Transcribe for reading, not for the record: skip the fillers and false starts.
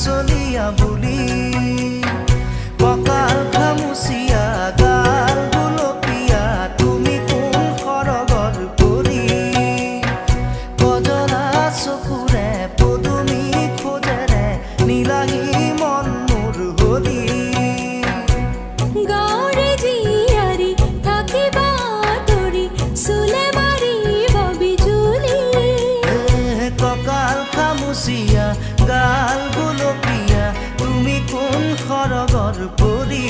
চলিয়া বুলি কঁকাল খামুচিয়া গাল গুলপীয়া তুমি কোন সৰগৰ পৰি কজলা চকুৰে পদুমী খোজেৰে নীলাহী মন মোৰ হলি গাঁৱৰে জীয়াৰী থাকিবা তৰি চুলে মাৰিব বিজুলি কঁকাল খামুচিয়া গাল গুলপীয়া তুমি কোন সৰগৰ পৰি